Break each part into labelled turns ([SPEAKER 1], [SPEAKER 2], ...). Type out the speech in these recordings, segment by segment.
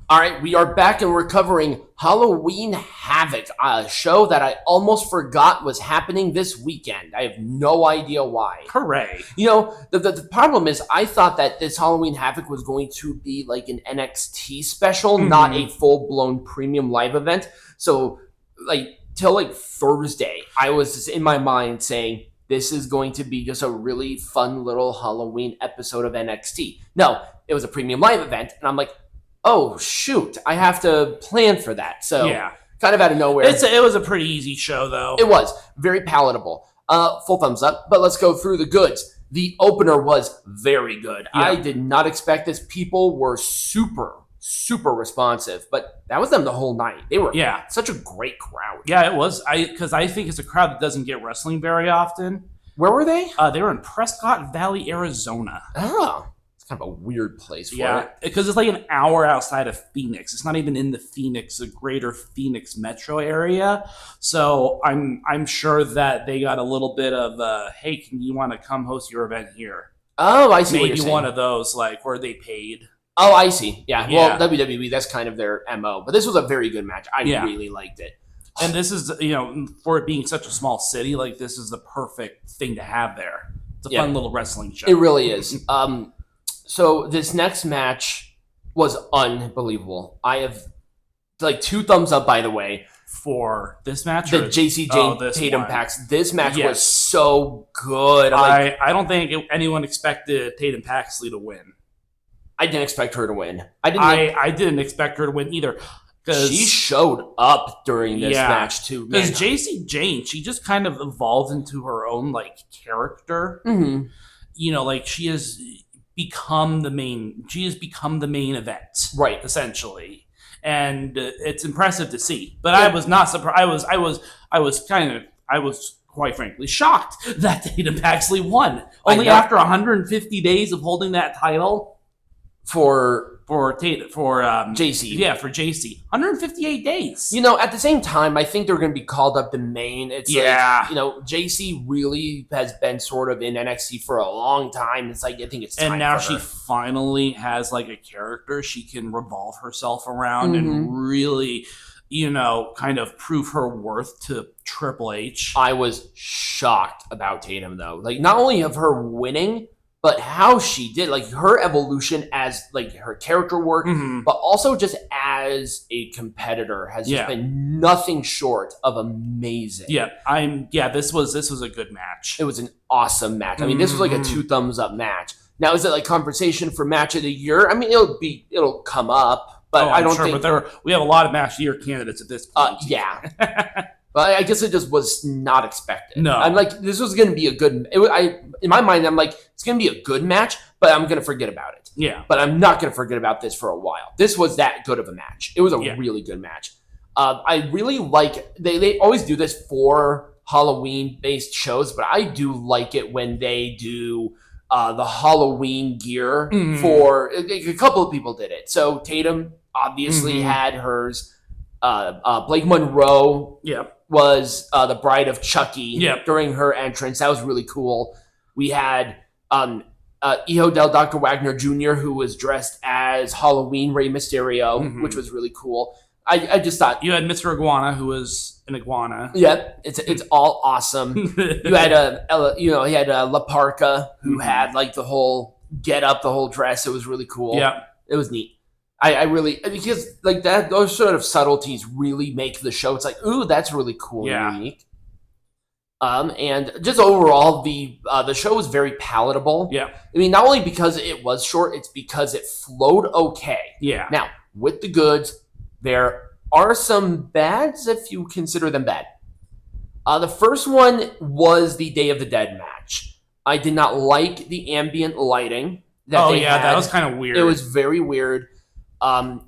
[SPEAKER 1] All right, we are back and we're covering Halloween Havoc, a show that I almost forgot was happening this weekend. I have no idea why.
[SPEAKER 2] Hooray.
[SPEAKER 1] You know, the problem is I thought that this Halloween Havoc was going to be like an NXT special, not a full-blown premium live event. So, till Thursday, I was just in my mind saying, this is going to be just a really fun little Halloween episode of NXT. No, it was a premium live event, and I'm like, oh, shoot, I have to plan for that. So, kind of out of nowhere.
[SPEAKER 2] It was a pretty easy show, though.
[SPEAKER 1] It was. Very palatable. Full thumbs up. But let's go through the goods. The opener was very good. Yeah. I did not expect this. People were super responsive. But that was them the whole night. They were such a great crowd.
[SPEAKER 2] Yeah, it was. Because I think it's a crowd that doesn't get wrestling very often.
[SPEAKER 1] Where were they?
[SPEAKER 2] They were in Prescott Valley, Arizona.
[SPEAKER 1] Oh. Kind of a weird place for it.
[SPEAKER 2] Because it's like an hour outside of Phoenix. It's not even in the greater Phoenix metro area. So I'm sure that they got a little bit of, hey, can you want to come host your event here?
[SPEAKER 1] Oh, I see.
[SPEAKER 2] Maybe one of those, where they paid.
[SPEAKER 1] Oh, I see. Yeah. Well, WWE, that's kind of their MO. But this was a very good match. I really liked it.
[SPEAKER 2] And this is, for it being such a small city, this is the perfect thing to have there. It's a fun little wrestling show.
[SPEAKER 1] It really is. So this next match was unbelievable. I have 2 thumbs up, by the way.
[SPEAKER 2] For this match?
[SPEAKER 1] The Jacy, Jayne, Tatum Pax. This match was so good.
[SPEAKER 2] I don't think anyone expected Tatum Paxley to win.
[SPEAKER 1] I didn't expect her to win.
[SPEAKER 2] I didn't expect her to win either.
[SPEAKER 1] She showed up during this match, too.
[SPEAKER 2] Because Jacy Jayne, she just kind of evolved into her own, character.
[SPEAKER 1] Mm-hmm.
[SPEAKER 2] She has become the main event,
[SPEAKER 1] right?
[SPEAKER 2] Essentially, and it's impressive to see. But I was not surprised. I was quite frankly shocked that Tatum Paxley won only after 150 days of holding that title for Jacy. Yeah, for Jacy. 158 days.
[SPEAKER 1] At the same time, I think they're going to be called up the main. It's Jacy really has been sort of in NXT for a long time. It's I think it's time.
[SPEAKER 2] And now
[SPEAKER 1] for her.
[SPEAKER 2] She finally has a character she can revolve herself around and really, kind of prove her worth to Triple H.
[SPEAKER 1] I was shocked about Tatum though. Not only of her winning, but how she did, her evolution as, her character work, but also just as a competitor has just been nothing short of amazing.
[SPEAKER 2] This was a good match.
[SPEAKER 1] It was an awesome match. I mean, this was a 2 thumbs up match. Now, is it conversation for match of the year? I mean, it'll come up, but I don't think.
[SPEAKER 2] But we have a lot of match of the year candidates at this point.
[SPEAKER 1] But I guess it just was not expected.
[SPEAKER 2] No.
[SPEAKER 1] I'm this was going to be a good... in my mind, I'm it's going to be a good match, but I'm going to forget about it.
[SPEAKER 2] Yeah.
[SPEAKER 1] But I'm not going to forget about this for a while. This was that good of a match. It was a really good match. I really like... They always do this for Halloween-based shows, but I do like it when they do the Halloween gear for... A couple of people did it. So Tatum obviously had hers. Blake Monroe was the bride of Chucky during her entrance. That was really cool. We had Hijo del Dr. Wagner Jr., who was dressed as Halloween Rey Mysterio, which was really cool. I just thought...
[SPEAKER 2] You had Mr. Iguana, who was an iguana.
[SPEAKER 1] Yep, it's all awesome. You had he had La Parka, who had the whole get up, the whole dress. It was really cool.
[SPEAKER 2] Yeah,
[SPEAKER 1] it was neat. I really, because that, those sort of subtleties really make the show. It's ooh, that's really cool and unique. And just overall, the show was very palatable.
[SPEAKER 2] Yeah.
[SPEAKER 1] I mean, not only because it was short, it's because it flowed okay.
[SPEAKER 2] Yeah.
[SPEAKER 1] Now, with the goods, there are some bads if you consider them bad. The first one was the Day of the Dead match. I did not like the ambient lighting that they had.
[SPEAKER 2] That was kind of weird.
[SPEAKER 1] It was very weird.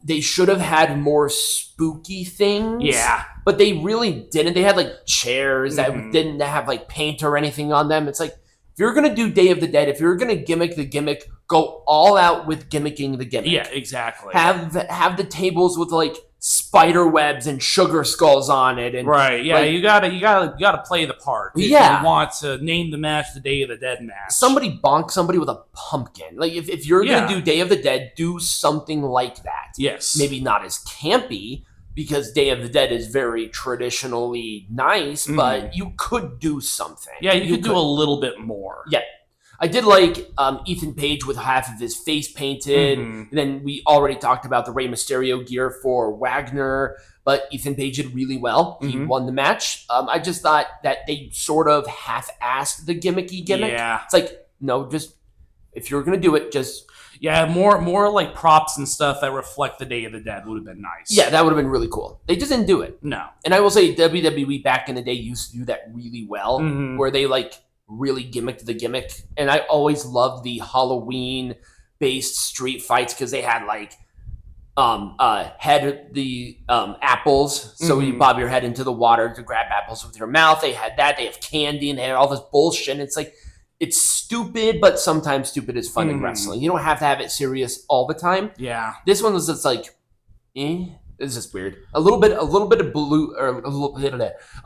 [SPEAKER 1] They should have had more spooky things.
[SPEAKER 2] Yeah.
[SPEAKER 1] But they really didn't. They had chairs that didn't have paint or anything on them. It's if you're going to do Day of the Dead, if you're going to gimmick the gimmick, go all out with gimmicking the gimmick.
[SPEAKER 2] Yeah, exactly.
[SPEAKER 1] Have the tables with spider webs and sugar skulls on it. And
[SPEAKER 2] right, yeah,
[SPEAKER 1] like,
[SPEAKER 2] you gotta play the part. If
[SPEAKER 1] yeah.
[SPEAKER 2] you want to name the match the Day of the Dead match.
[SPEAKER 1] Somebody bonk somebody with a pumpkin. Like, if you're going to do Day of the Dead, do something like that.
[SPEAKER 2] Yes.
[SPEAKER 1] Maybe not as campy, because Day of the Dead is very traditionally nice, but you could do something.
[SPEAKER 2] Yeah, you could do a little bit more.
[SPEAKER 1] Yeah. I did like Ethan Page with half of his face painted. And then we already talked about the Rey Mysterio gear for Wagner, but Ethan Page did really well. He won the match. I just thought that they sort of half-assed the gimmick.
[SPEAKER 2] Yeah.
[SPEAKER 1] It's like, no, just if you're going to do it, just...
[SPEAKER 2] Yeah, more like props and stuff that reflect the Day of the Dead would have been nice.
[SPEAKER 1] Yeah, that would have been really cool. They just didn't do it.
[SPEAKER 2] No.
[SPEAKER 1] And I will say WWE back in the day used to do that really well, where they like really gimmicked the gimmick. And I always loved the Halloween-based street fights because they had like had the apples, so you bob your head into the water to grab apples with your mouth. They had that. They have candy, and they had all this bullshit. And it's like, it's stupid, but sometimes stupid is fun in wrestling. You don't have to have it serious all the time.
[SPEAKER 2] Yeah.
[SPEAKER 1] This one was just like, it's just weird. A little bit of blue, or a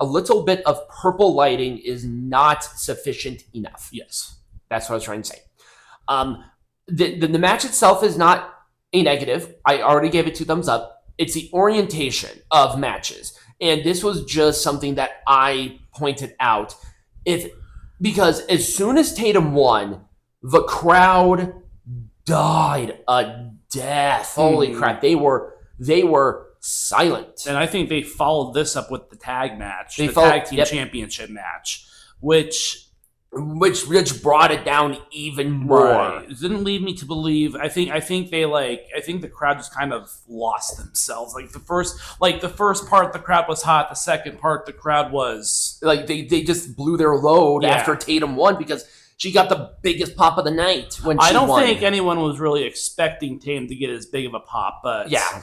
[SPEAKER 1] little bit of purple lighting is not sufficient enough.
[SPEAKER 2] Yes.
[SPEAKER 1] That's what I was trying to say. The match itself is not a negative. I already gave it 2 thumbs up. It's the orientation of matches. And this was just something that I pointed out. Because as soon as Tatum won, the crowd died a death. Holy crap. They were silent.
[SPEAKER 2] And I think they followed this up with the tag match, the tag team championship match, which
[SPEAKER 1] brought it down even more.
[SPEAKER 2] Right. It didn't lead me to believe. I think the crowd just kind of lost themselves. Like the first part, the crowd was hot. The second part, the crowd was
[SPEAKER 1] like they just blew their load after Tatum won because she got the biggest pop of the night when she won.
[SPEAKER 2] I don't think anyone was really expecting Tatum to get as big of a pop, but
[SPEAKER 1] yeah.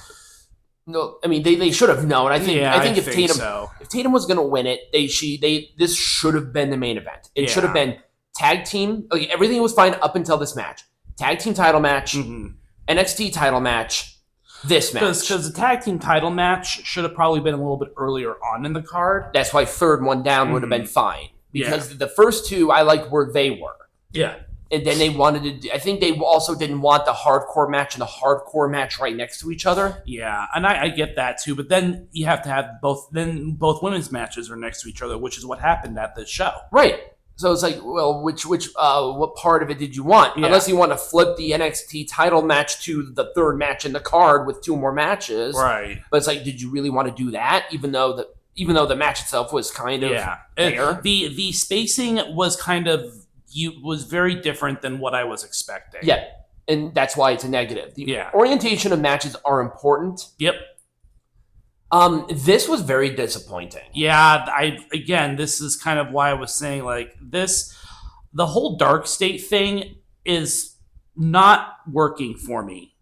[SPEAKER 1] No, I mean they should have known. I think if Tatum was going to win it, this should have been the main event. It should have been tag team. Okay, everything was fine up until this match. Tag team title match, NXT title match, this match.
[SPEAKER 2] Because the tag team title match should have probably been a little bit earlier on in the card.
[SPEAKER 1] That's why third one down would have been fine. Because the first 2 I liked where they were. Yeah. And then they wanted to I think they also didn't want the hardcore match and the hardcore match right next to each other.
[SPEAKER 2] Yeah, and I get that too. But then you have to have both women's matches are next to each other, which is what happened at this show.
[SPEAKER 1] Right. So it's like, well, what part of it did you want? Yeah. Unless you want to flip the NXT title match to the third match in the card with 2 more matches.
[SPEAKER 2] Right.
[SPEAKER 1] But it's like, did you really want to do that? Even though the match itself was kind of there.
[SPEAKER 2] The spacing was kind of was very different than what I was expecting.
[SPEAKER 1] Yeah, and that's why it's a negative. The orientation of matches are important.
[SPEAKER 2] Yep.
[SPEAKER 1] This was very disappointing.
[SPEAKER 2] Yeah, this is kind of why I was saying like this. The whole Darkstate thing is not working for me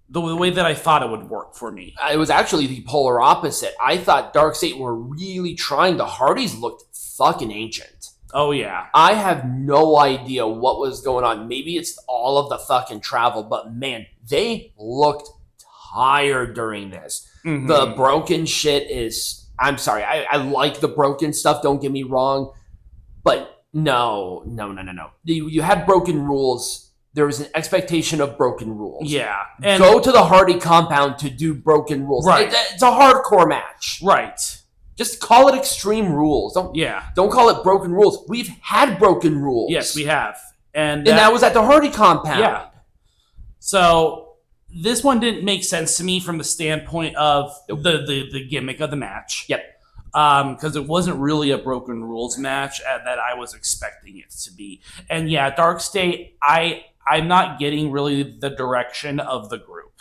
[SPEAKER 2] the way that I thought it would work for me.
[SPEAKER 1] It was actually the polar opposite. I thought Darkstate were really trying. The Hardys looked fucking ancient.
[SPEAKER 2] Oh, yeah.
[SPEAKER 1] I have no idea what was going on. Maybe it's all of the fucking travel, but man, they looked tired during this. The broken shit is... I'm sorry, I like the broken stuff, don't get me wrong, but no. You have broken rules. There was an expectation of broken rules.
[SPEAKER 2] Yeah.
[SPEAKER 1] And go to the Hardy compound to do broken rules.
[SPEAKER 2] Right.
[SPEAKER 1] It's a hardcore match.
[SPEAKER 2] Right.
[SPEAKER 1] Just call it Extreme Rules. Don't call it Broken Rules. We've had Broken Rules.
[SPEAKER 2] Yes, we have. And
[SPEAKER 1] that was at the Hardy compound.
[SPEAKER 2] Yeah. So this one didn't make sense to me from the standpoint of the gimmick of the match.
[SPEAKER 1] Yep.
[SPEAKER 2] Because it wasn't really a Broken Rules match that I was expecting it to be. And yeah, Darkstate, I'm not getting really the direction of the group.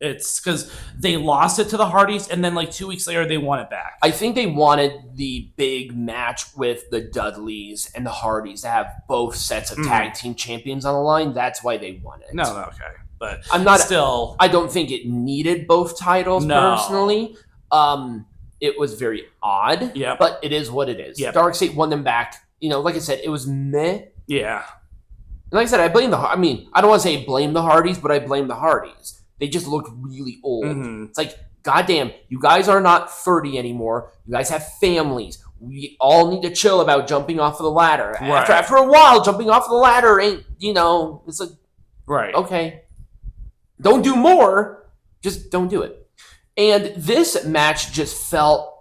[SPEAKER 2] It's because they lost it to the Hardys, and then like 2 weeks later, they won it back.
[SPEAKER 1] I think they wanted the big match with the Dudleys and the Hardys to have both sets of tag team champions on the line. That's why they won it.
[SPEAKER 2] No, okay. But
[SPEAKER 1] I don't think it needed both titles personally. It was very odd, but it is what it is. Yep. Darkstate won them back. Like I said, it was meh.
[SPEAKER 2] Yeah.
[SPEAKER 1] And like I said, I don't want to say blame the Hardys, but I blame the Hardys. They just looked really old. It's like goddamn, you guys are not 30 anymore. You guys have families. We all need to chill about jumping off of the ladder.
[SPEAKER 2] Right.
[SPEAKER 1] After a while, jumping off of the ladder ain't, it's like,
[SPEAKER 2] right.
[SPEAKER 1] Okay. Don't do more. Just don't do it. And this match just felt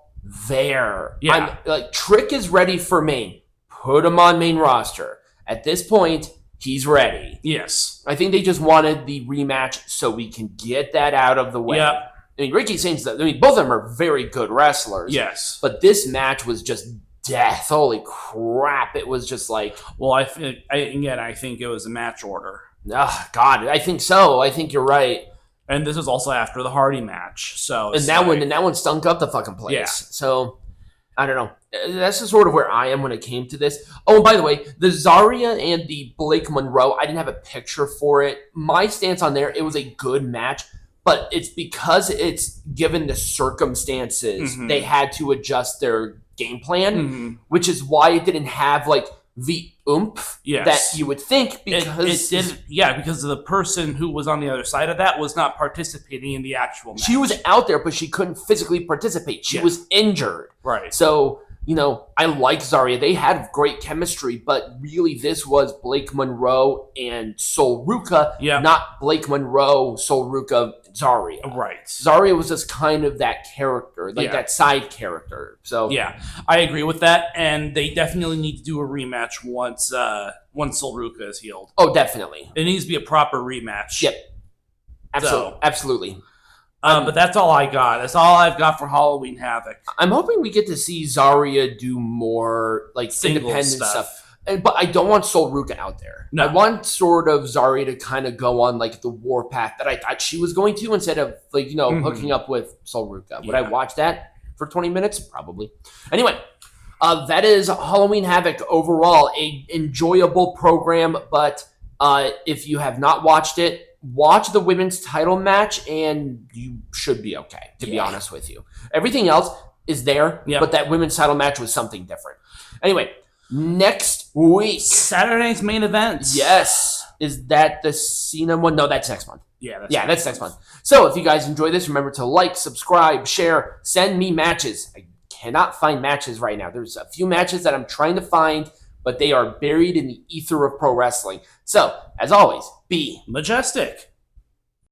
[SPEAKER 1] there.
[SPEAKER 2] Yeah.
[SPEAKER 1] Trick is ready for main. Put him on main roster. At this point, he's ready.
[SPEAKER 2] Yes.
[SPEAKER 1] I think they just wanted the rematch so we can get that out of the way.
[SPEAKER 2] Yep.
[SPEAKER 1] Ricky Saints, both of them are very good wrestlers.
[SPEAKER 2] Yes.
[SPEAKER 1] But this match was just death. Holy crap. It was just like...
[SPEAKER 2] Well, I think it was a match order.
[SPEAKER 1] Oh, God, I think so. I think you're right.
[SPEAKER 2] And this was also after the Hardy match. So
[SPEAKER 1] and that one stunk up the fucking place.
[SPEAKER 2] Yeah.
[SPEAKER 1] So I don't know. That's just sort of where I am when it came to this. Oh, and by the way, the Zaria and the Blake Monroe, I didn't have a picture for it. My stance on there, it was a good match, but it's because it's given the circumstances, they had to adjust their game plan, which is why it didn't have the oomph that you would think, because
[SPEAKER 2] because the person who was on the other side of that was not participating in the actual match.
[SPEAKER 1] She was out there, but she couldn't physically participate. She was injured.
[SPEAKER 2] Right.
[SPEAKER 1] So, I like Zaria. They had great chemistry, but really this was Blake Monroe and Sol Ruka, not Blake Monroe, Sol Ruka, Zaria.
[SPEAKER 2] Right.
[SPEAKER 1] Zaria was just kind of that character, that side character. So
[SPEAKER 2] yeah, I agree with that, and they definitely need to do a rematch once Sol Ruka is healed.
[SPEAKER 1] Oh, definitely.
[SPEAKER 2] It needs to be a proper rematch.
[SPEAKER 1] Yep. Absolutely.
[SPEAKER 2] But that's all I got. That's all I've got for Halloween Havoc.
[SPEAKER 1] I'm hoping we get to see Zaria do more independent stuff. But I don't want Sol Ruka out there.
[SPEAKER 2] No.
[SPEAKER 1] I want sort of Zaria to kind of go on the warpath that I thought she was going to, instead of hooking up with Sol Ruka. Would I watch that for 20 minutes? Probably. Anyway, that is Halloween Havoc overall. A enjoyable program, but if you have not watched it, watch the women's title match and you should be okay, to be honest with you. Everything else is there, but that women's title match was something different. Anyway, next week,
[SPEAKER 2] Saturday's main event.
[SPEAKER 1] Yes. Is that the Cena one? No, that's next month.
[SPEAKER 2] Yeah,
[SPEAKER 1] that's next month. So if you guys enjoy this, remember to like, subscribe, share, send me matches. I cannot find matches right now. There's a few matches that I'm trying to find, but they are buried in the ether of pro wrestling. So, as always, be
[SPEAKER 2] majestic.